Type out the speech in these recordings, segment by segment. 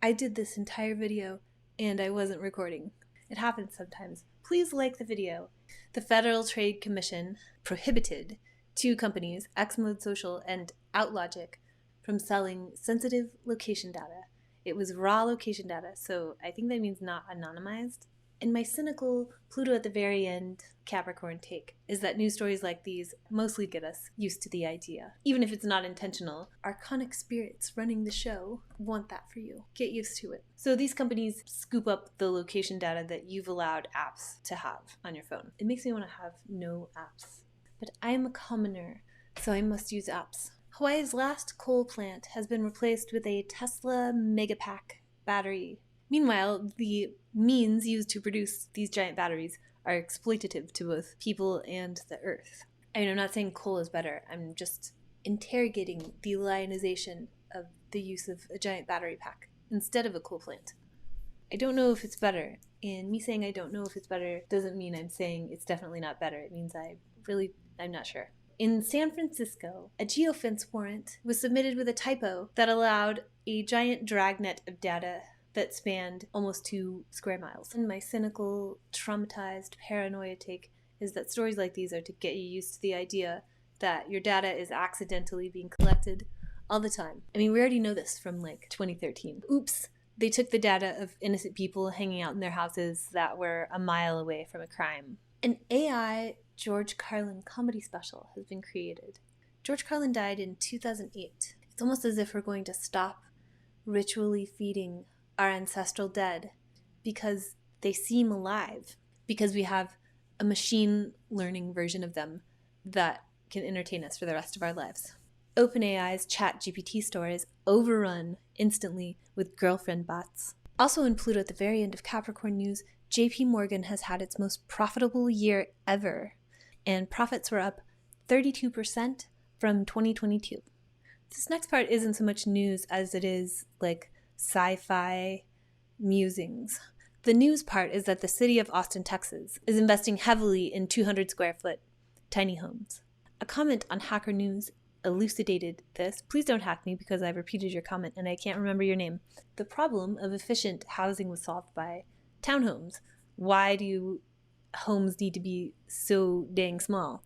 I did this entire video and I wasn't recording. It happens sometimes. Please like the video. The Federal Trade Commission prohibited two companies, Xmode Social and OutLogic, from selling sensitive location data. It was raw location data, so I think that means not anonymized. And my cynical Pluto at the very end Capricorn take is that news stories like these mostly get us used to the idea. Even if it's not intentional, archonic spirits running the show want that for you. Get used to it. So these companies scoop up the location data that you've allowed apps to have on your phone. It makes me want to have no apps. But I am a commoner, so I must use apps. Hawaii's last coal plant has been replaced with a Tesla Megapack battery. Meanwhile, the means used to produce these giant batteries are exploitative to both people and the earth. I mean, I'm not saying coal is better. I'm just interrogating the lionization of the use of a giant battery pack instead of a coal plant. I don't know if it's better, and me saying I don't know if it's better doesn't mean I'm saying it's definitely not better. It means I'm not sure. In San Francisco, a geofence warrant was submitted with a typo that allowed a giant dragnet of data that spanned almost 2 square miles. And my cynical, traumatized, paranoia take is that stories like these are to get you used to the idea that your data is accidentally being collected all the time. I mean, we already know this from 2013. Oops, they took the data of innocent people hanging out in their houses that were a mile away from a crime. An AI George Carlin comedy special has been created. George Carlin died in 2008. It's almost as if we're going to stop ritually feeding our ancestral dead because they seem alive, because we have a machine learning version of them that can entertain us for the rest of our lives. OpenAI's ChatGPT store is overrun instantly with girlfriend bots. Also in Pluto at the very end of Capricorn news, JP Morgan has had its most profitable year ever, and profits were up 32% from 2022. This next part isn't so much news as it is sci-fi musings. The news part is that the city of Austin, Texas is investing heavily in 200 square foot tiny homes. A comment on Hacker News elucidated this. Please don't hack me because I've repeated your comment and I can't remember your name. The problem of efficient housing was solved by townhomes. Why do homes need to be so dang small?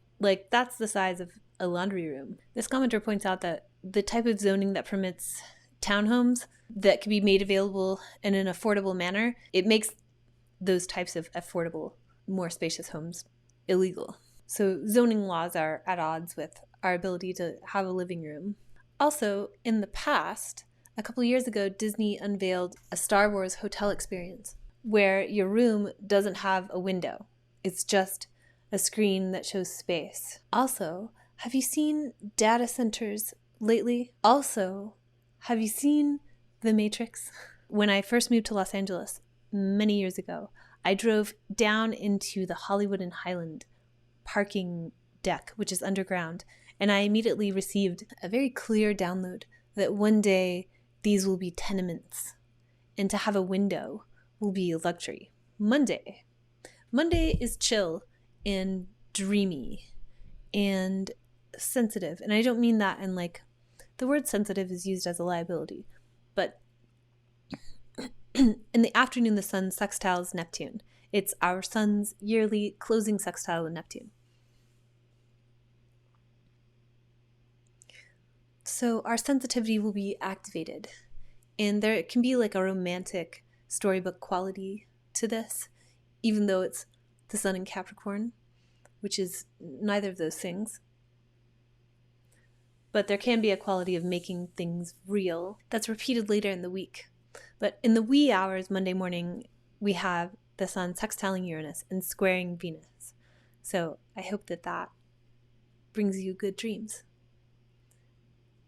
That's the size of a laundry room. This commenter points out that the type of zoning that permits townhomes that can be made available in an affordable manner, it makes those types of affordable, more spacious homes illegal. So zoning laws are at odds with our ability to have a living room. Also, in the past, a couple years ago, Disney unveiled a Star Wars hotel experience where your room doesn't have a window. It's just a screen that shows space. Also, have you seen data centers lately? Also, have you seen The Matrix? When I first moved to Los Angeles many years ago, I drove down into the Hollywood and Highland parking deck, which is underground, and I immediately received a very clear download that one day these will be tenements, and to have a window will be a luxury. Monday is chill and dreamy and sensitive, and I don't mean that in the word sensitive is used as a liability, but in the afternoon the sun sextiles Neptune. It's our sun's yearly closing sextile with Neptune. So our sensitivity will be activated, and there can be a romantic storybook quality to this, even though it's the sun in Capricorn, which is neither of those things. But there can be a quality of making things real that's repeated later in the week. But in the wee hours Monday morning, we have the sun sextiling Uranus and squaring Venus. So I hope that brings you good dreams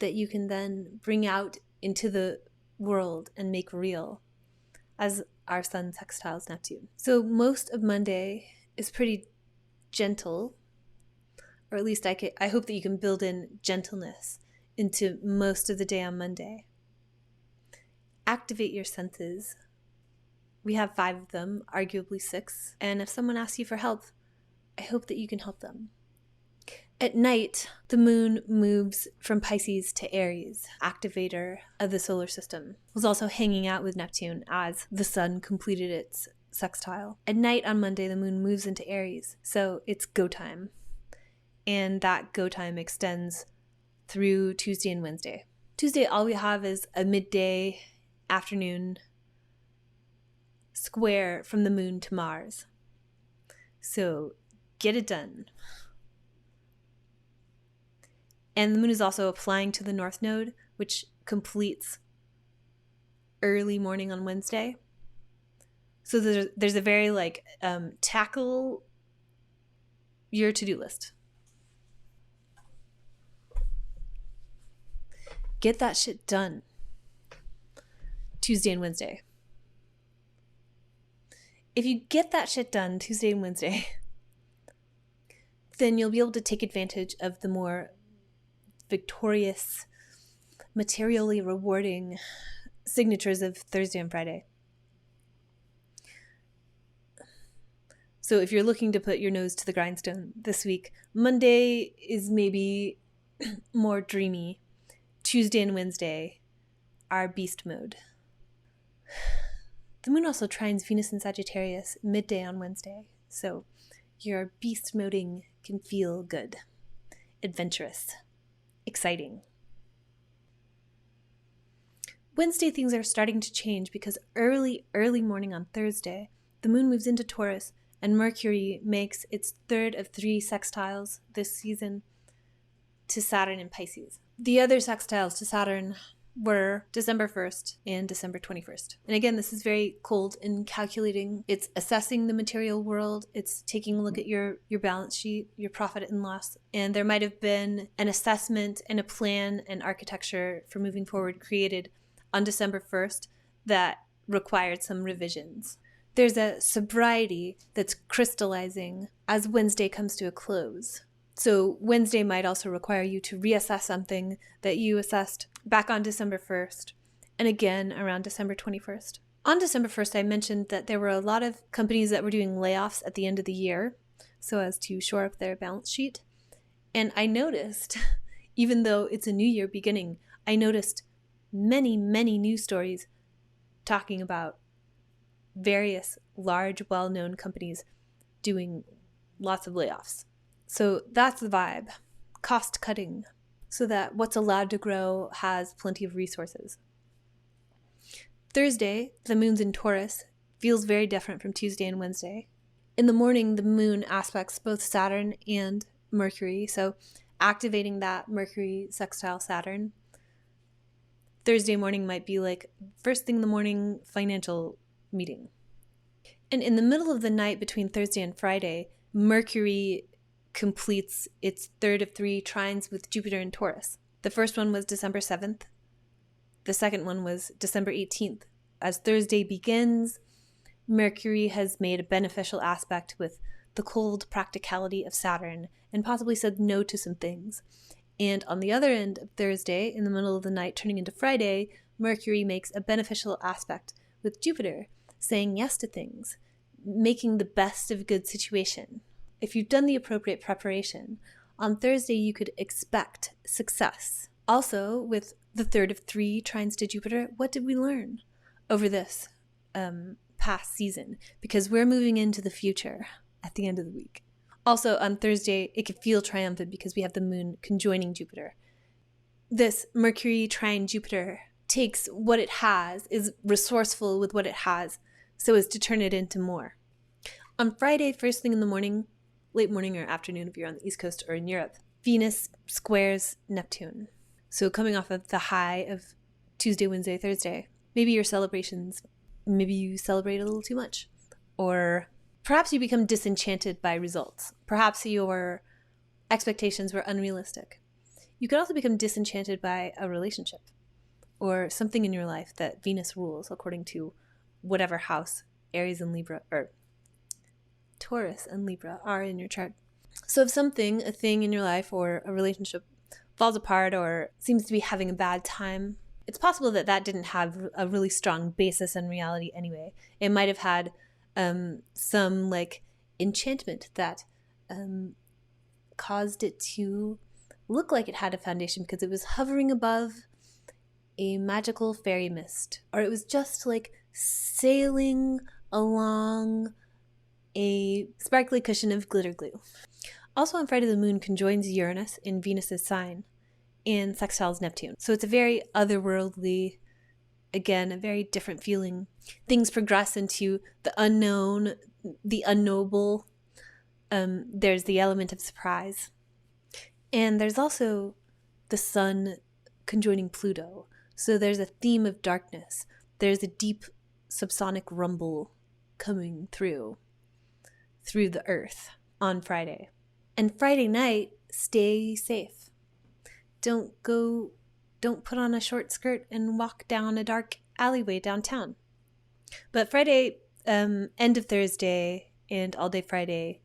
that you can then bring out into the world and make real as our sun sextiles Neptune. So most of Monday is pretty gentle, or at least I hope that you can build in gentleness into most of the day on Monday. Activate your senses. We have 5 of them, arguably 6, and if someone asks you for help, I hope that you can help them. At night, the moon moves from Pisces to Aries, activator of the solar system. It was also hanging out with Neptune as the sun completed its sextile. At night on Monday, the moon moves into Aries, so it's go time. And that go time extends through Tuesday and Wednesday. Tuesday, all we have is a midday afternoon square from the moon to Mars. So get it done. And the moon is also flying to the north node, which completes early morning on Wednesday. So there's a very tackle your to-do list. Get that shit done. Tuesday and Wednesday. If you get that shit done Tuesday and Wednesday, then you'll be able to take advantage of the more victorious, materially rewarding signatures of Thursday and Friday. So if you're looking to put your nose to the grindstone this week, Monday is maybe more dreamy. Tuesday and Wednesday are beast mode. The moon also trines Venus in Sagittarius midday on Wednesday, so your beast moding can feel good, adventurous, exciting. Wednesday, things are starting to change because early morning on Thursday, the moon moves into Taurus and Mercury makes its third of 3 sextiles this season to Saturn in Pisces. The other sextiles to Saturn were December 1st and December 21st. And again, this is very cold and calculating. It's assessing the material world. It's taking a look at your balance sheet, your profit and loss. And there might have been an assessment and a plan and architecture for moving forward created on December 1st that required some revisions. There's a sobriety that's crystallizing as Wednesday comes to a close. So Wednesday might also require you to reassess something that you assessed back on December 1st and again around December 21st. On December 1st, I mentioned that there were a lot of companies that were doing layoffs at the end of the year so as to shore up their balance sheet. And I noticed, even though it's a new year beginning, I noticed many news stories talking about various large, well-known companies doing lots of layoffs. So that's the vibe. Cost cutting, so that what's allowed to grow has plenty of resources. Thursday, the moon's in Taurus, feels very different from Tuesday and Wednesday. In the morning, the moon aspects both Saturn and Mercury, so activating that Mercury sextile Saturn. Thursday morning might be like first thing in the morning financial meeting. And in the middle of the night between Thursday and Friday, Mercury completes its third of 3 trines with Jupiter in Taurus. The first one was December 7th. The second one was December 18th. As Thursday begins, Mercury has made a beneficial aspect with the cold practicality of Saturn and possibly said no to some things. And on the other end of Thursday, in the middle of the night turning into Friday, Mercury makes a beneficial aspect with Jupiter, saying yes to things, making the best of a good situation. If you've done the appropriate preparation, on Thursday you could expect success. Also, with the third of 3 trines to Jupiter, what did we learn over this past season? Because we're moving into the future at the end of the week. Also, on Thursday, it could feel triumphant because we have the moon conjoining Jupiter. This Mercury trine Jupiter takes what it has, is resourceful with what it has, so as to turn it into more. On Friday, first thing in the morning, late morning or afternoon if you're on the East Coast or in Europe, Venus squares Neptune. So coming off of the high of Tuesday, Wednesday, Thursday, maybe your celebrations, maybe you celebrate a little too much. Or perhaps you become disenchanted by results. Perhaps your expectations were unrealistic. You could also become disenchanted by a relationship or something in your life that Venus rules according to whatever house Aries and Libra, or Taurus and Libra are in your chart. So if something, a thing in your life or a relationship falls apart or seems to be having a bad time, it's possible that that didn't have a really strong basis in reality anyway. It might have had some like enchantment that caused it to look like it had a foundation because it was hovering above a magical fairy mist, or it was just like sailing along a sparkly cushion of glitter glue. Also on Friday, the moon conjoins Uranus in Venus's sign and sextiles Neptune. So it's a very otherworldly, again, a very different feeling. Things progress into the unknown, the unknowable. There's the element of surprise. And there's also the sun conjoining Pluto. So there's a theme of darkness. There's a deep subsonic rumble coming through the earth on Friday. And Friday night, stay safe. Don't put on a short skirt and walk down a dark alleyway downtown. But Friday, end of Thursday and all day Friday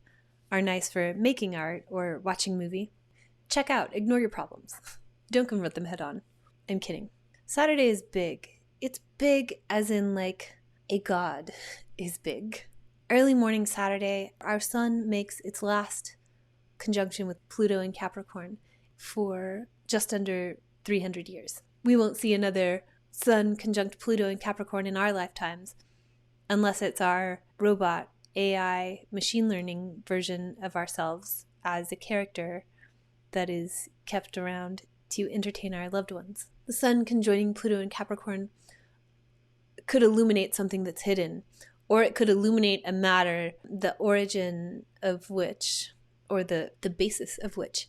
are nice for making art or watching a movie. Check out, ignore your problems. Don't confront them head on. I'm kidding. Saturday is big. It's big as in like a god is big. Early morning Saturday, our sun makes its last conjunction with Pluto in Capricorn for just under 300 years. We won't see another sun conjunct Pluto in Capricorn in our lifetimes unless it's our robot, AI, machine learning version of ourselves as a character that is kept around to entertain our loved ones. The sun conjoining Pluto in Capricorn could illuminate something that's hidden, or it could illuminate a matter, the origin of which, or the basis of which,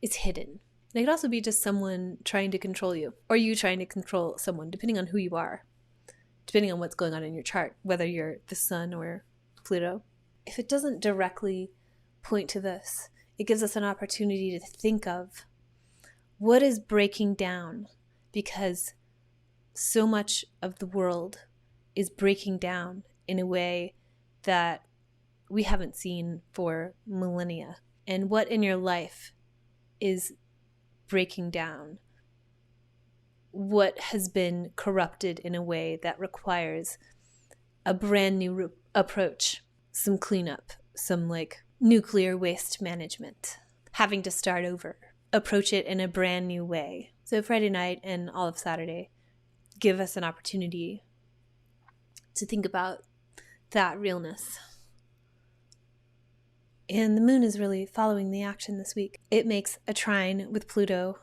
is hidden. And it could also be just someone trying to control you, or you trying to control someone, depending on who you are, depending on what's going on in your chart, whether you're the sun or Pluto. If it doesn't directly point to this, it gives us an opportunity to think of what is breaking down, because so much of the world is breaking down in a way that we haven't seen for millennia. And what in your life is breaking down? What has been corrupted in a way that requires a brand new approach, some cleanup, some like nuclear waste management, having to start over, approach it in a brand new way. So Friday night and all of Saturday give us an opportunity to think about that realness. And the moon is really following the action this week. It makes a trine with Pluto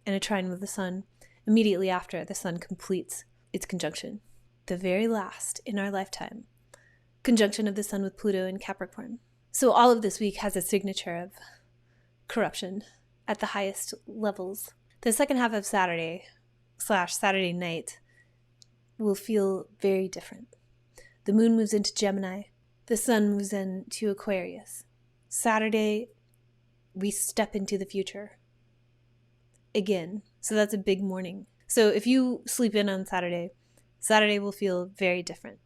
and a trine with the sun immediately after the sun completes its conjunction. The very last in our lifetime conjunction of the sun with Pluto in Capricorn. So all of this week has a signature of corruption at the highest levels. The second half of Saturday/Saturday night will feel very different. The moon moves into Gemini. The sun moves into Aquarius. Saturday, we step into the future again. So that's a big morning. So if you sleep in on Saturday, Saturday will feel very different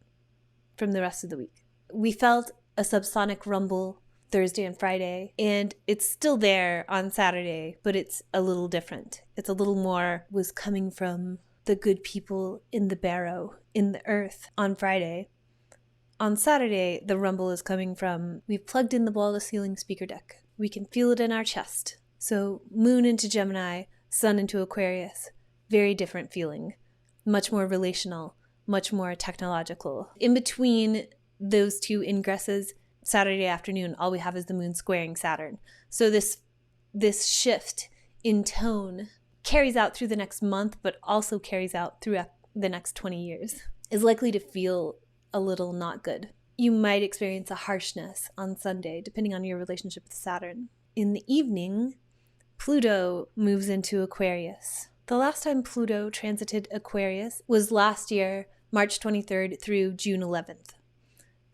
from the rest of the week. We felt a subsonic rumble Thursday and Friday, and it's still there on Saturday, but it's a little different. It's a little more was coming from the good people in the barrow, in the earth on Friday. On Saturday, the rumble is coming from, we've plugged in the wall-to-ceiling speaker deck. We can feel it in our chest. So moon into Gemini, sun into Aquarius, very different feeling, much more relational, much more technological. In between those two ingresses, Saturday afternoon, all we have is the moon squaring Saturn. So this shift in tone carries out through the next month, but also carries out through the next 20 years, is likely to feel a little not good. You might experience a harshness on Sunday, depending on your relationship with Saturn. In the evening, Pluto moves into Aquarius. The last time Pluto transited Aquarius was last year, March 23rd through June 11th.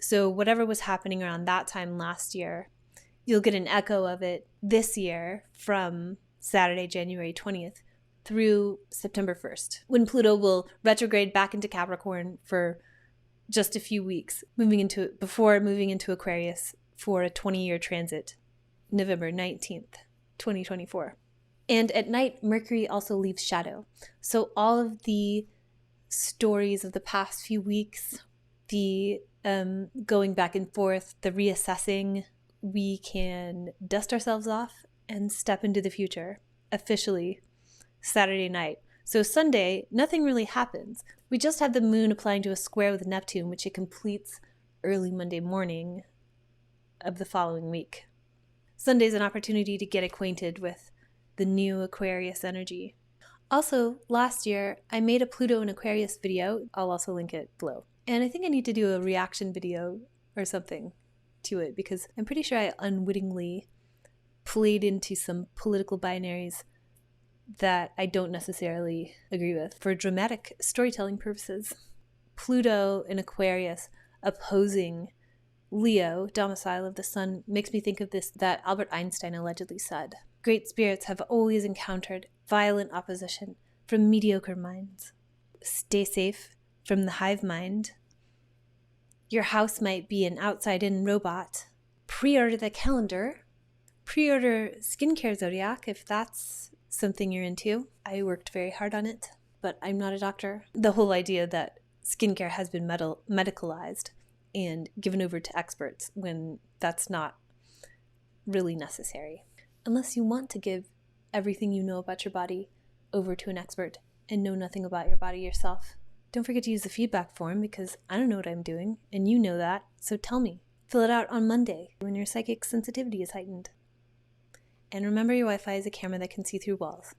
So whatever was happening around that time last year, you'll get an echo of it this year from Saturday, January 20th through September 1st, when Pluto will retrograde back into Capricorn for just a few weeks, before moving into Aquarius for a 20-year transit, November 19th, 2024. And at night, Mercury also leaves shadow. So all of the stories of the past few weeks, the going back and forth, the reassessing, we can dust ourselves off and step into the future, officially Saturday night. So Sunday, nothing really happens. We just have the moon applying to a square with Neptune, which it completes early Monday morning of the following week. Sunday is an opportunity to get acquainted with the new Aquarius energy. Also, last year, I made a Pluto and Aquarius video. I'll also link it below. And I think I need to do a reaction video or something to it because I'm pretty sure I unwittingly played into some political binaries that I don't necessarily agree with for dramatic storytelling purposes. Pluto in Aquarius opposing Leo, domicile of the sun, makes me think of this that Albert Einstein allegedly said. Great spirits have always encountered violent opposition from mediocre minds. Stay safe from the hive mind. Your house might be an outside-in robot. Pre-order the calendar. Pre-order skincare Zodiac if that's something you're into. I worked very hard on it, but I'm not a doctor. The whole idea that skincare has been medicalized and given over to experts when that's not really necessary. Unless you want to give everything you know about your body over to an expert and know nothing about your body yourself. Don't forget to use the feedback form because I don't know what I'm doing and you know that, so tell me. Fill it out on Monday when your psychic sensitivity is heightened. And remember, your Wi-Fi is a camera that can see through walls.